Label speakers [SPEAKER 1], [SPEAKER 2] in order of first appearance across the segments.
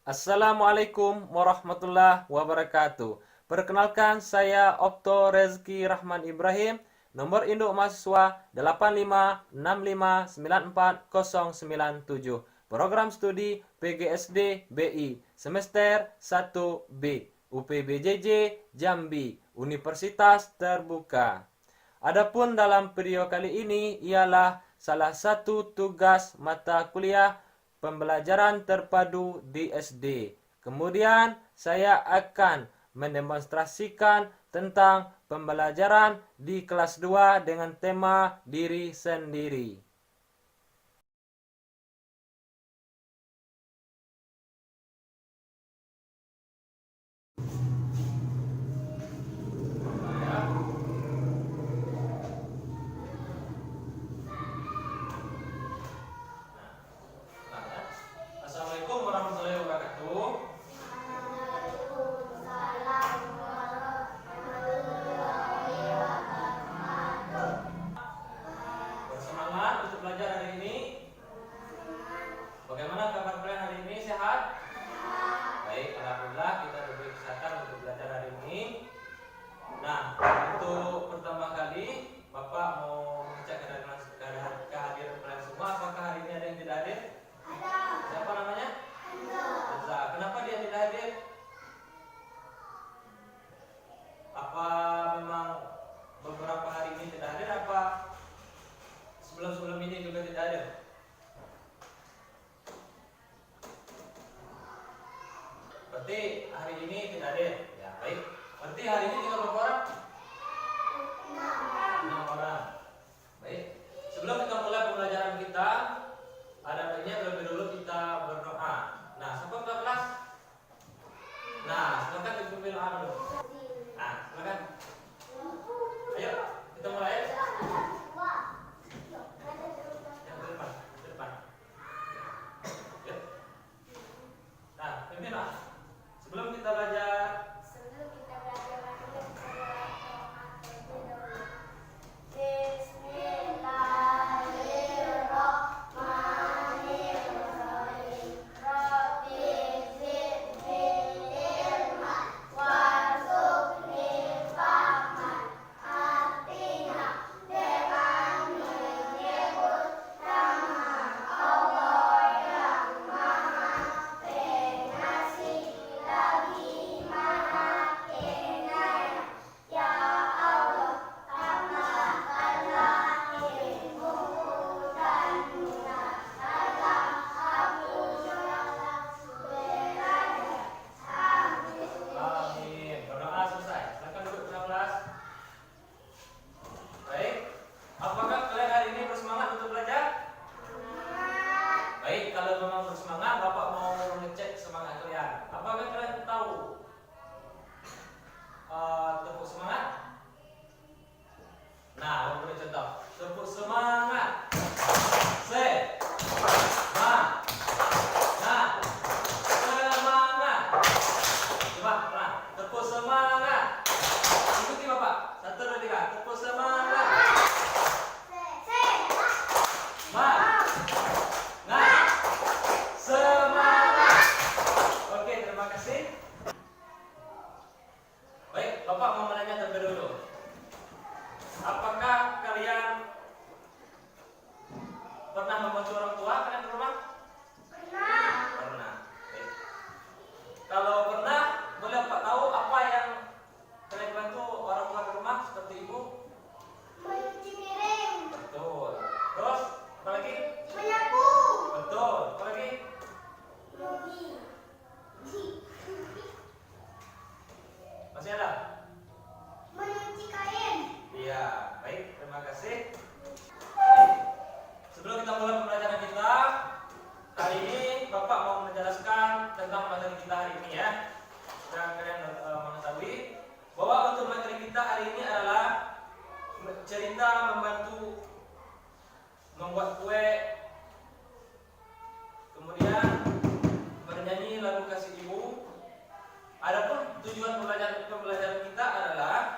[SPEAKER 1] Assalamualaikum warahmatullahi wabarakatuh. Perkenalkan, saya Okto Rezki Rahman Ibrahim. Nomor induk mahasiswa 856594097. Program studi PGSD BI semester 1B UPBJJ Jambi Universitas Terbuka. Adapun dalam video kali ini ialah salah satu tugas mata kuliah pembelajaran terpadu di SD. Kemudian saya akan mendemonstrasikan tentang pembelajaran di kelas 2 dengan tema diri sendiri. Assalamualaikum warahmatullahi wabarakatuh. Bersemangat untuk belajar hari ini. Bagaimana kabar kalian hari ini? Sehat? Baik, alhamdulillah kita diberi kesehatan untuk belajar hari ini. Nah, untuk pertama kali Bapak mau mengecek kehadiran kalian semua. Apakah hari ini ada yang tidak hadir? Siapa namanya? Hamza. Kenapa dia tidak hadir? Apa memang beberapa hari ini tidak hadir? Apa sebelum-sebelum ini juga tidak hadir? Berarti hari ini tidak hadir. Ya, baik. Berarti hari ini tinggal berapa orang? 6 orang. Baik. Sebelum kita mulai pembelajaran kita, ada baiknya terlebih dulu kita berdoa. Nah, siapa ketua kelas? Nah, silakan dipimpin doa dulu. Nah, silakan. Ayo, kita mulai. Yang ke depan, ke depan. Ya. Nah, pimpin doa. Sebelum kita belajar, amin. Berdoa selesai. Silakan duduk bersama kelas. Baik. Apakah kalian hari ini bersemangat untuk belajar? Baik, kalau memang bersemangat, Bapak mau ngecek semangat kalian. Apakah kalian tahu tepuk semangat? Nah, Bapak beri contoh. Tepuk semangat. Se. Ma. Nah. Semangat. Coba, pernah. Tepuk semangat. Ikuti Bapak. 1, 2, 3. Tepuk semangat. Ma. Nah. Semangat. Oke, terima kasih. Baik, Bapak mau menanya terlebih dulu. Apakah kalian pernah membantu orang tua kalian di rumah? Pernah. Baik. Kalau pernah, boleh Pak tahu apa yang kalian bantu orang tua di rumah seperti ibu? Betul. Terus apa lagi? Betul. Apa lagi? Masih ada? Iya. Baik, terima kasih. Baik. Sebelum kita mulai pembelajaran kita, hari ini Bapak mau menjelaskan tentang materi kita hari ini ya. Dan kalian mengetahui bahwa untuk materi kita hari ini adalah cerita membantu membuat kue, kemudian bernyanyi lagu kasih ibu. Adapun tujuan pembelajaran kita adalah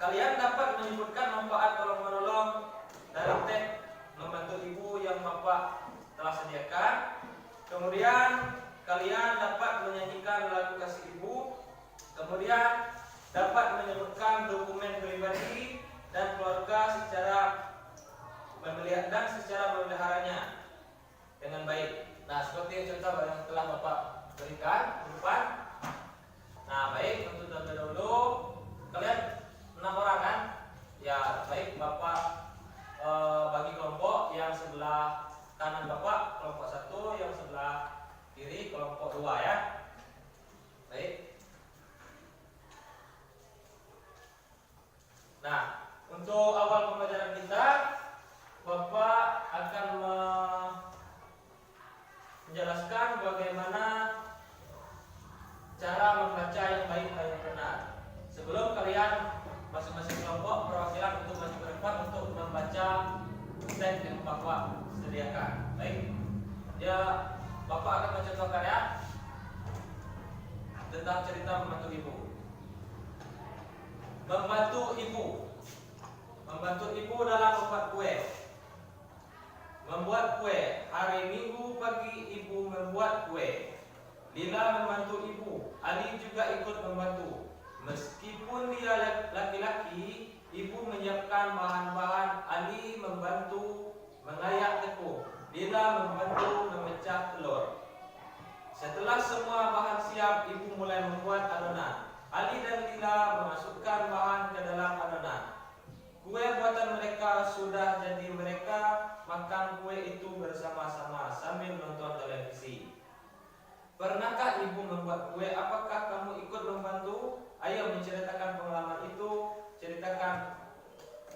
[SPEAKER 1] kalian dapat menyebutkan manfaat tolong menolong dari teks membantu ibu yang Bapak telah sediakan. Kemudian kalian dapat menyanyikan lagu kasih ibu, kemudian dapat menyebutkan dokumen pribadi dan keluarga secara memeliharanya dengan baik. Nah, seperti contoh yang telah Bapak berikan di depan. Nah, baik, untuk terlebih dahulu kalian 6 orang kan? Ya, baik, Bapak bagi kelompok yang sebelah kanan Bapak kelompok 1, yang sebelah kiri kelompok 2 ya. Baik. Nah, untuk awal pembelajaran kita, Bapak akan menjelaskan bagaimana cara membaca yang baik dan yang benar. Sebelum kalian masing-masing kelompok perwakilan untuk maju ke depan untuk membaca teks yang Bapak sediakan. Baik. Ya, Bapak akan mencontohkan ya tentang cerita membantu ibu. Membantu ibu dalam membuat kue. Membuat kue. Hari Minggu pagi ibu membuat kue. Lila membantu ibu. Ali juga ikut membantu. Meskipun dia laki-laki, ibu menyiapkan bahan-bahan. Ali membantu mengayak tepung. Lila membantu memecah telur. Setelah semua bahan siap, ibu mulai membuat adonan. Ali dan Lila memasukkan bahan ke dalam adonan. Kue buatan mereka sudah jadi, mereka makan kue itu bersama-sama sambil menonton televisi. Pernahkah ibu membuat kue? Apakah kamu ikut membantu? Ayo menceritakan pengalaman itu. Ceritakan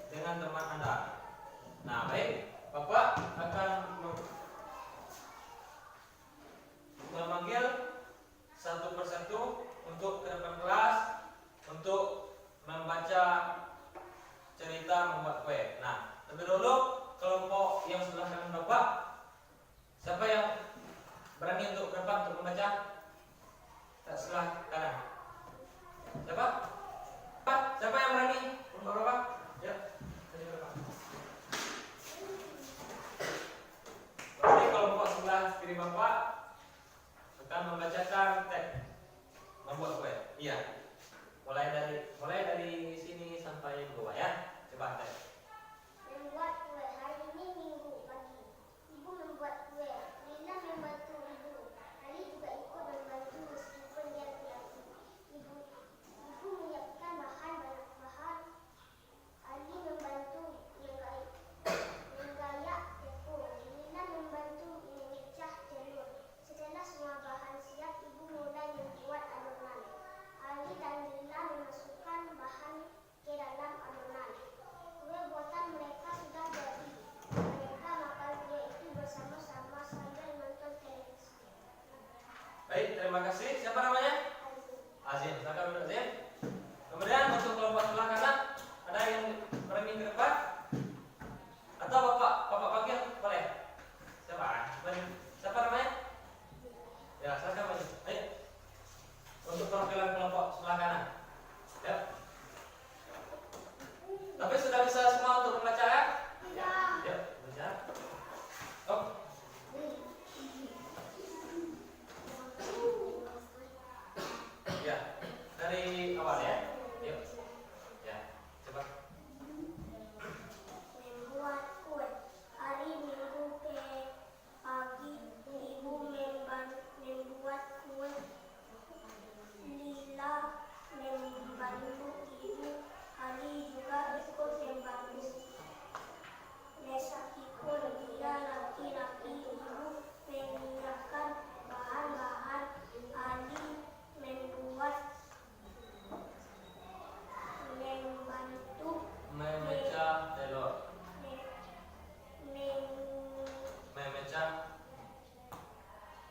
[SPEAKER 1] dengan teman Anda. Nah, baik, Bapak akan memanggil satu persatu untuk ke depan kelas untuk membaca cerita membuat kue. Nah, terlebih dahulu kelompok yang sebelah kanan Bapak, siapa yang berani untuk ke depan untuk membaca? Sebelah kanan. Siapa? Siapa yang berani? Bapak? Ya. Berarti kelompok sebelah kiri Bapak akan membacakan teks membuat kue. Iya. Mulai dari sini sampai bawah ya. Coba teks.
[SPEAKER 2] Membuat kue. Hari ini Minggu pagi. Ibu membuat kue. Lina membantu ibu. Ali juga ikut membantu meskipun dia laki-laki. Ibu menyiapkan bahan-bahan. Ali membantu menggayak tepung. Lina membantu memecah telur. Setelah semua bahan siap, ibu mulai membuat adonan. Ali dan Lina memasukkan bahan ke dalam adonan. Kue buatan mereka sudah jadi. Mereka makan kue itu bersama-sama sambil menonton televisi.
[SPEAKER 1] Baik, terima kasih. Siapa namanya? Azim. Silakan duduk, Azim. Kemudian untuk kelompok sebelah kanan, ada yang berani ke depan? Atau Bapak panggil boleh? Siapa? Siapa namanya? Ya, silakan maju. Ayo. Untuk perwakilan kelompok sebelah kanan. Ya. Tapi sudah bisa semua untuk membaca ya?
[SPEAKER 2] Ya.
[SPEAKER 1] Ya, bisa. Oh. Ya, dari awal ya. Yuk. Ya, coba.
[SPEAKER 2] Membuat kue. Hari Minggu pagi, ibu membuat kue. Lila membantu ibu. Ali juga ikut membantu. Meskipun dia laki-laki, ibu menyiapkan bahan-bahan. Ali membantu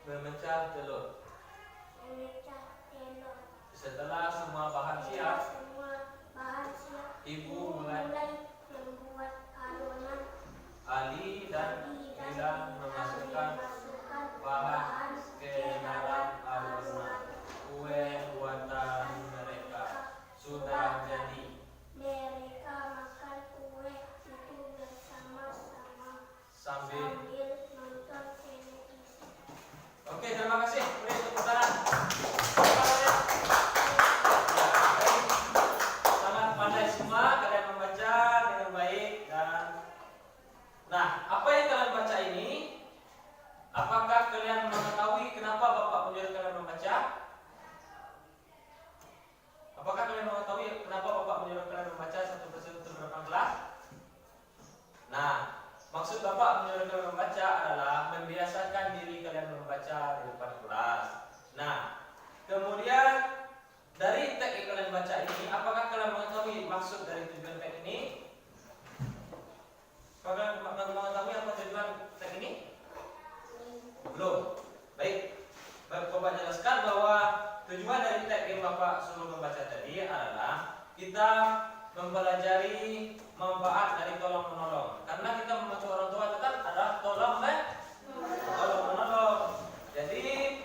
[SPEAKER 1] Memecah telur. Memecah telur. Setelah semua bahan siap, ibu mulai
[SPEAKER 2] membuat adonan.
[SPEAKER 1] Ali dan Lila memasukkan bahan ke dalam adonan. Kue buatan mereka sudah jadi.
[SPEAKER 2] Mereka makan kue itu bersama-sama
[SPEAKER 1] Sambil.
[SPEAKER 2] nonton televisi.
[SPEAKER 1] Oke, terima kasih. membaca di depan kelas. Nah, kemudian dari teks yang kalian baca ini, apakah kalian mengetahui maksud dari tujuan teks ini? Apakah kalian mengetahui apa tujuan teks ini? Belum. Baik, Bapak jelaskan bahwa tujuan dari teks yang Bapak suruh membaca tadi adalah kita mempelajari manfaat dari tolong menolong. Karena kita membantu orang tua itu kan adalah tolong menolong. Jadi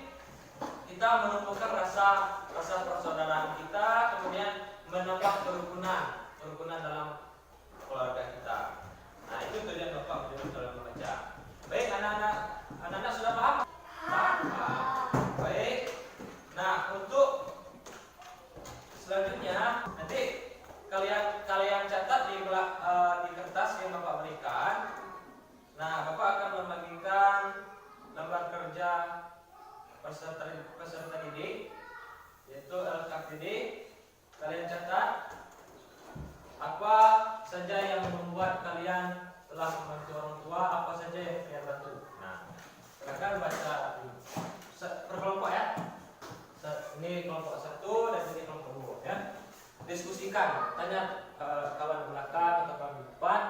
[SPEAKER 1] kita menumbuhkan rasa persaudaraan kita, kemudian menambah kerukunan dalam keluarga kita. Nah, itu tujuan Bapak dalam membaca. Baik, anak-anak sudah paham? Baik. Nah, untuk selanjutnya nanti kalian catat di kertas yang Bapak berikan. Nah, Bapak akan membagikan lembar kerja peserta didik, yaitu LKPD. Kalian catat apa saja yang membuat kalian telah membantu orang tua, apa saja yang kalian bantu. Nah, silakan baca per kelompok ya. Ini kelompok 1 dan ini kelompok 2 ya. Diskusikan, tanya kawan belakang atau kawan depan,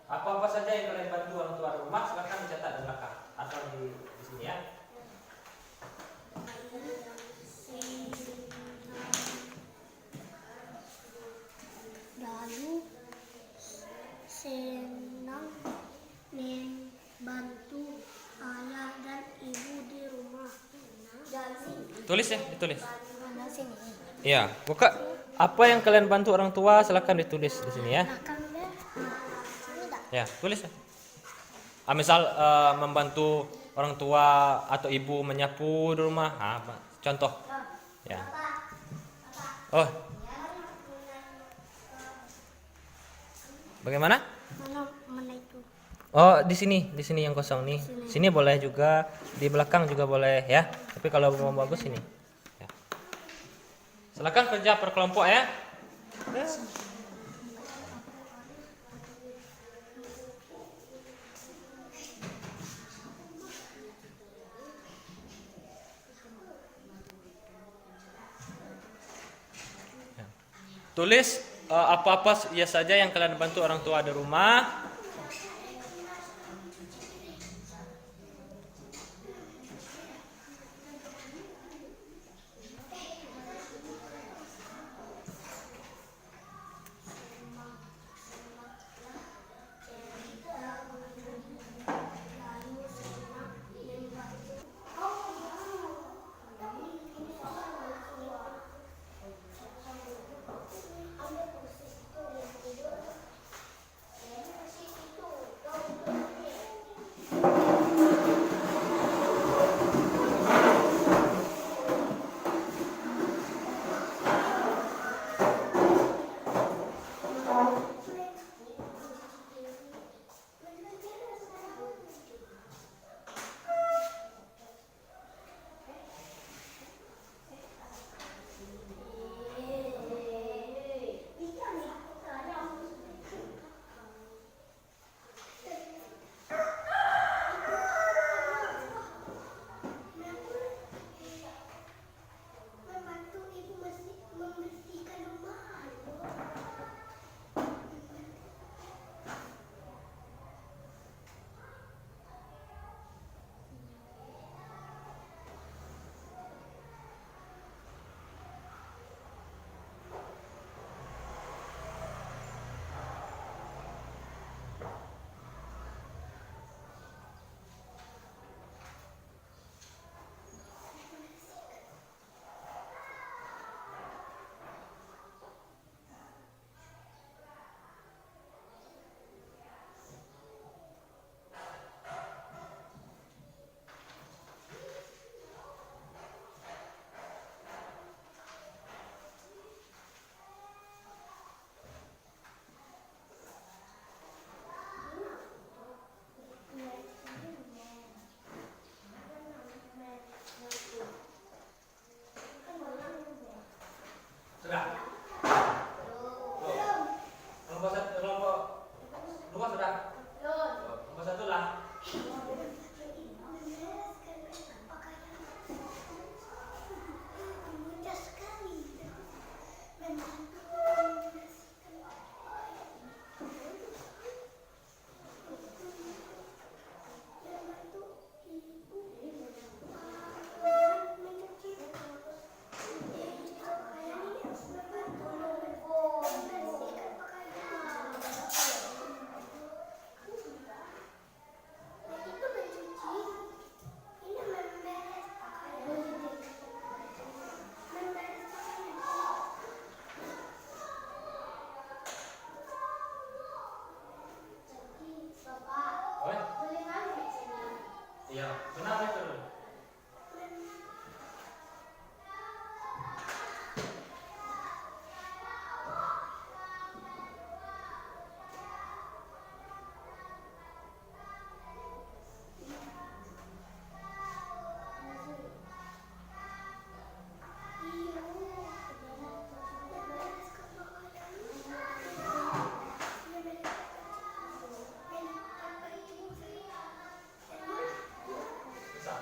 [SPEAKER 1] apa saja yang kalian bantu orang tua di rumah, silakan dicatat di belakang atau di sini ya.
[SPEAKER 2] Lalu senang membantu ayah dan ibu di rumah.
[SPEAKER 1] Tulis ya, ditulis.
[SPEAKER 2] Mana sini?
[SPEAKER 1] Iya, buka apa yang kalian bantu orang tua, silakan ditulis di sini ya.
[SPEAKER 2] Belakang deh. Sini dah.
[SPEAKER 1] Ya, tulis ya. Misal membantu orang tua atau ibu menyapu di rumah. Contoh. Ya. Oh. Bagaimana?
[SPEAKER 2] Mana itu?
[SPEAKER 1] Oh, di sini yang kosong nih. Sini boleh juga, di belakang juga boleh ya. Tapi kalau mau bagus sini. Ya. Silakan kerja per kelompok ya. Tulis apa-apa ya saja yang kalian bantu orang tua di rumah. Benar itu. Bisa.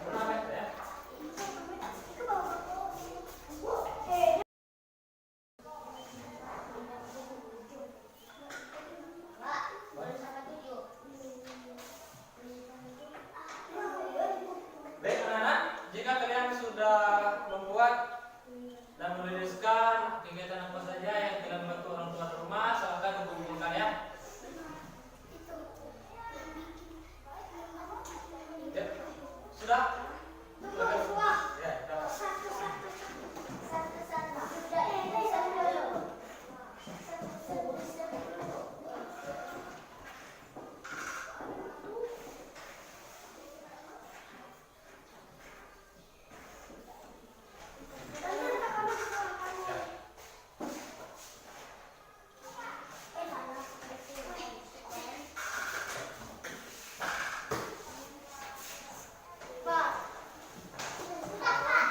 [SPEAKER 1] Benar ya. Baik anak-anak, jika kalian sudah membuat dan menuliskan kegiatan apa saja yang kalian bantu orang tua di rumah, silakan hubungi ya. Ya, sudah? Ya, sudah.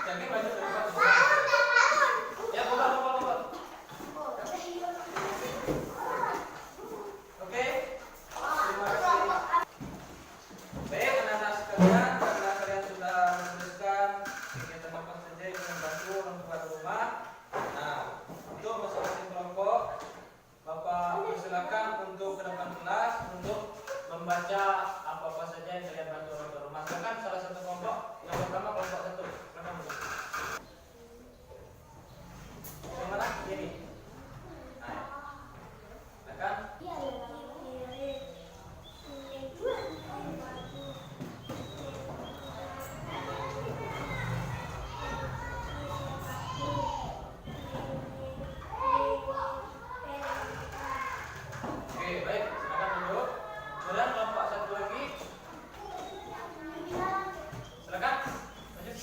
[SPEAKER 1] Jadi baju dari baju. Ya, buka. Oke. Terima kasih. Baik anak-anak sekalian, karena kalian sudah menuliskan kegiatan apa saja yang membantu orang tua di rumah. Nah, untuk masing-masing kelompok, Bapak persilakan untuk ke depan kelas untuk membaca apa-apa saja yang kalian bantu orang tua di rumah. Silakan salah satu kelompok, yang pertama kelompok 1. Silakan dulu. Yang mana? Ini. Nah, silakan. Oke, baik. Silakan duduk. Kemudian kelompok 1 lagi. Silakan. Lanjut.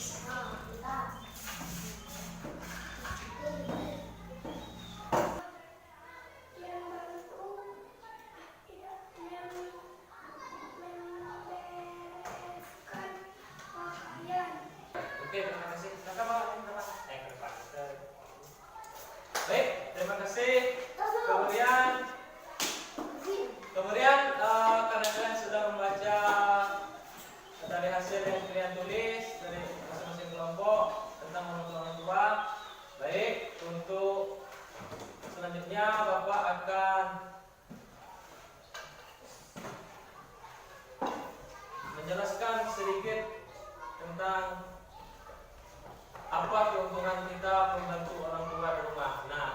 [SPEAKER 1] Oke, terima kasih. Silakan Pak. Ini berapa? Ke depan. Baik, terima kasih. Kemudian karena kalian sudah membaca dari hasil yang kalian tulis dari masing-masing kelompok tentang orang tua, baik untuk selanjutnya Bapak akan menjelaskan sedikit tentang apa keuntungan kita membantu orang tua di rumah. Nah,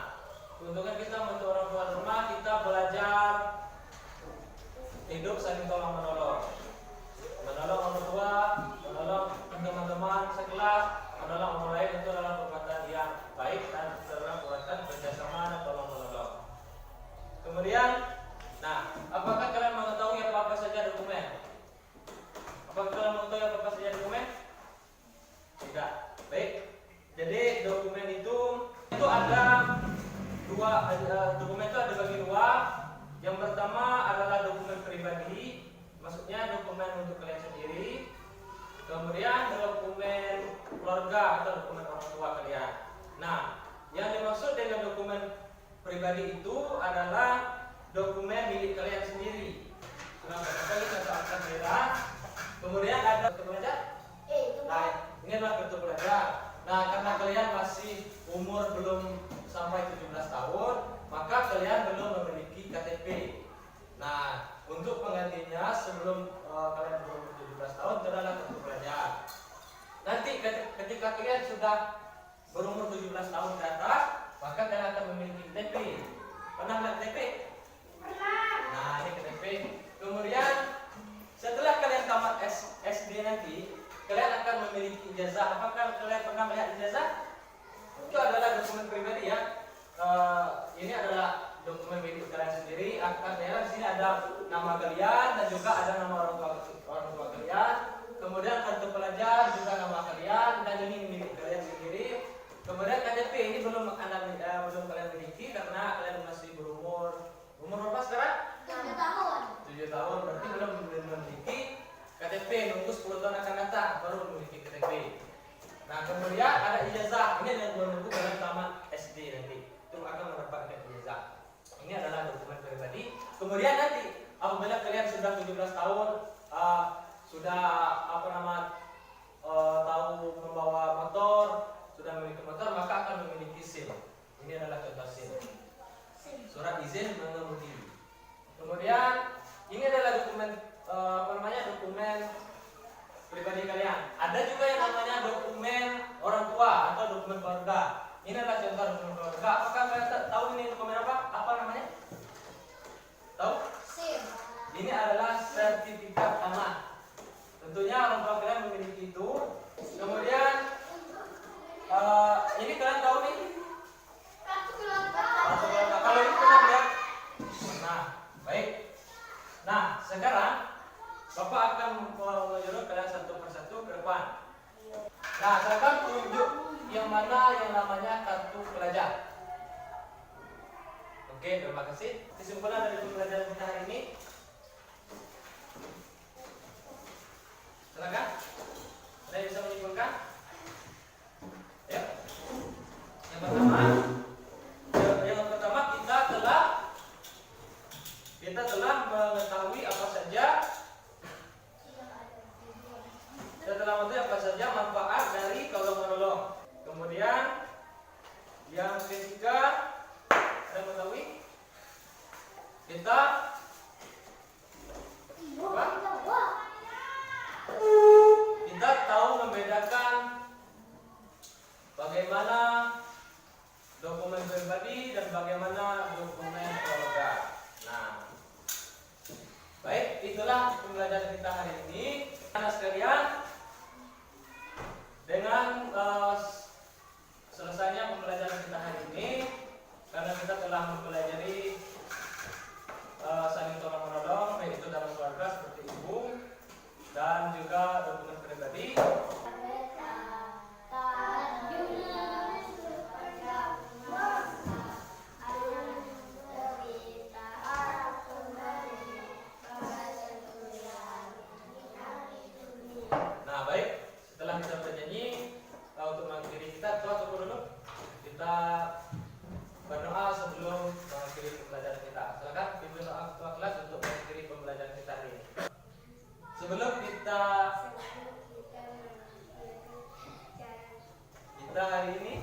[SPEAKER 1] keuntungan kita membantu orang tua di rumah, kita belajar hidup saling tolong menolong, menolong orang tua, menolong teman-teman sekelas, menolong orang lain. Itu adalah perbuatan yang baik dan adalah perbuatan kerjasama dan tolong menolong. Kemudian, nah, apakah kalian mengetahui apa saja dokumen? Apakah kalian mengetahui apa saja dokumen? Tidak. Baik. Jadi dokumen itu ada dua. Dokumen itu ada bagi dua. Yang pertama adalah dokumen pribadi, maksudnya dokumen untuk kalian sendiri. Kemudian dokumen keluarga atau dokumen orang tua kalian. Nah, yang dimaksud dengan dokumen pribadi itu itu adalah dokumen milik kalian sendiri. Surat kalian atau akta merah. Kemudian ada kartu pelajar. Nah, ini adalah kartu pelajar. Nah, karena kalian masih umur belum sampai 17 tahun, maka kalian belum memiliki KTP. Nah, untuk penggantinya sebelum kalian berumur 17 tahun itu adalah kartu pelajar. Nanti ketika kalian sudah berumur 17 tahun ke atas, maka kalian akan memiliki KTP. Pernah melihat KTP?
[SPEAKER 2] Pernah.
[SPEAKER 1] Nah, ini KTP. Kemudian setelah kalian tamat SD nanti, kalian akan memiliki ijazah. Apakah kalian pernah melihat ijazah? Itu adalah dokumen pribadi ya. Ini adalah dokumen milik kalian sendiri. Akta merah di sini ada nama kalian dan juga ada nama orang tua kalian. Kemudian kartu pelajar juga nama kalian dan ini milik kalian sendiri. Kemudian KTP ini belum kalian miliki karena kalian masih berumur berapa sekarang?
[SPEAKER 2] 7 tahun.
[SPEAKER 1] 7 tahun berarti belum memiliki KTP. Nunggu 10 tahun akan datang baru memiliki KTP. Nah, kemudian ada ijazah. Ini yang menunggu kalian tamat SD nanti. Itu akan mendapatkan ijazah. Ini adalah dokumen pribadi. Kemudian nanti apabila kalian sudah 17 tahun, sudah tahu membawa motor, sudah memiliki motor, maka akan memiliki SIM. Ini adalah contoh SIM. Surat izin mengemudi. Kemudian ini adalah dokumen dokumen pribadi kalian. Ada juga yang namanya dokumen orang tua atau dokumen keluarga. Ini adalah contoh dokumen keluarga. Apakah kalian tahu ini dokumen apa? Apa namanya? Tahu?
[SPEAKER 2] SIM.
[SPEAKER 1] Ini adalah sertifikat tanah. Tentunya orang tua kalian memiliki itu. Kemudian ini kalian tahu nih?
[SPEAKER 2] Kartu keluarga.
[SPEAKER 1] Kartu keluarga. Kalau ini pernah lihat? Nah, baik. Nah, sekarang Bapak akan menyuruh kalian satu persatu ke depan. Nah, silakan tunjuk yang mana yang namanya kartu pelajar. Oke, terima kasih. Kesimpulan dari pembelajaran kita hari ini. Silakan. Ada yang bisa menyimpulkan? Ya. Yang pertama kita telah mengetahui apa saja manfaat dari tolong menolong. Kemudian yang ketiga, ada yang mengetahui? Kita tahu membedakan bagaimana dokumen pribadi dan bagaimana dokumen keluarga. Nah, baik, itulah pembelajaran kita hari ini. Anak sekalian, dengan selesainya pembelajaran kita hari ini, karena kita telah mempelajari saling tolong menolong, baik itu dalam keluarga seperti ibu dan juga dokumen pribadi. Nah, baik, setelah kita bernyanyi untuk mengakhiri kita, tua tunggu dulu. Kita berdoa sebelum mengakhiri pembelajaran kita. Silakan pimpin doa ketua kelas untuk mengakhiri pembelajaran kita hari ini. Sebelum kita hari ini,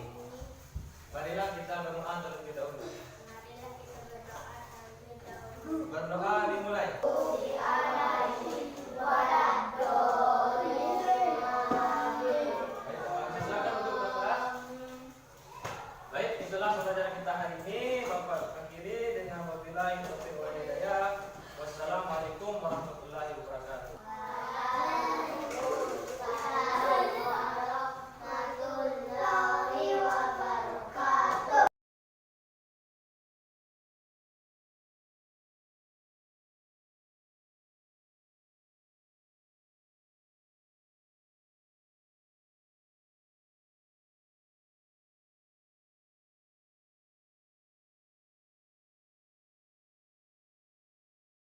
[SPEAKER 1] marilah kita berdoa terlebih dahulu. Berdoa dimulai.